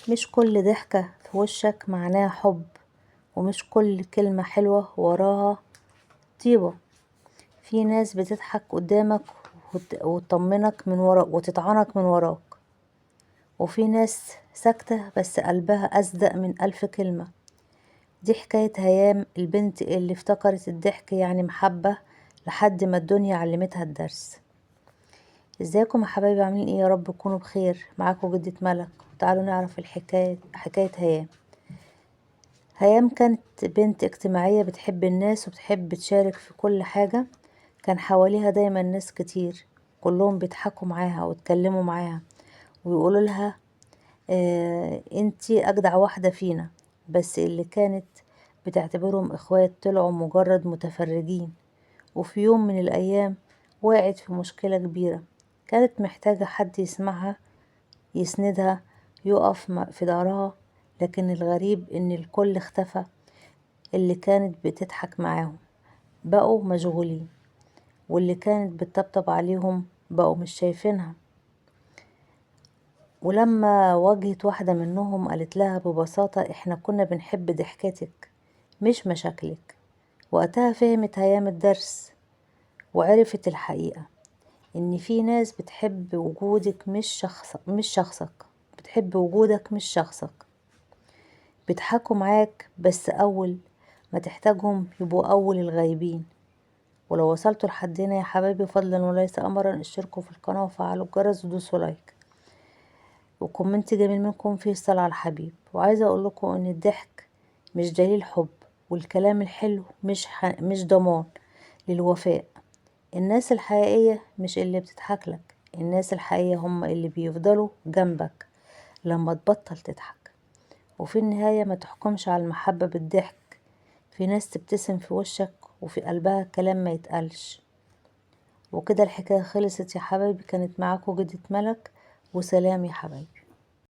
مش كل ضحكة في وشك معناها حب، ومش كل كلمة حلوة وراها طيبة. في ناس بتضحك قدامك وتطمنك من وراك وتطعنك من وراك، وفي ناس ساكتة بس قلبها أصدق من 1000 كلمة. دي حكاية هيام، البنت اللي افتكرت الضحك يعني محبة لحد ما الدنيا علمتها الدرس. ازيكم يا حبايبي، عاملين ايه؟ يا رب تكونوا بخير. معاكم جدة ملك. تعالوا نعرف حكاية هيام. هيام كانت بنت اجتماعية بتحب الناس وبتحب تشارك في كل حاجة. كان حواليها دايما ناس كتير، كلهم بيضحكوا معاها ويتكلموا معاها ويقولوا لها انتي اجدع واحدة فينا. بس اللي كانت بتعتبرهم اخوات طلعوا مجرد متفرجين. وفي يوم من الايام وقعت في مشكلة كبيرة، كانت محتاجة حد يسمعها، يسندها، يقف في ظهرها. لكن الغريب ان الكل اختفى. اللي كانت بتضحك معاهم بقوا مشغولين، واللي كانت بتطبطب عليهم بقوا مش شايفينها. ولما واجهت واحدة منهم قالت لها ببساطة: احنا كنا بنحب ضحكتك مش مشاكلك. وقتها فهمت هيام الدرس، وعرفت الحقيقة ان في ناس بتحب وجودك مش شخصك. بتحب وجودك مش شخصك. بيضحكوا معاك بس اول ما تحتاجهم يبقوا اول الغايبين. ولو وصلتوا لحد هنا يا حبايبي، فضلا وليس امرا، اشتركوا في القناة وفعلوا الجرس ودوسوا لايك وكومنت جميل منكم فيه الصلاة على الحبيب. وعايزة اقول لكم ان الضحك مش دليل حب، والكلام الحلو مش ضمان للوفاء. الناس الحقيقية مش اللي بتضحك لك، الناس الحقيقية هم اللي بيفضلوا جنبك لما تبطل تضحك. وفي النهاية ما تحكمش على المحبة بالضحك. في ناس تبتسم في وشك وفي قلبها كلام ما يتقالش. وكده الحكاية خلصت يا حبايبي. كانت معاكم جدة ملك، وسلام يا حبايبي.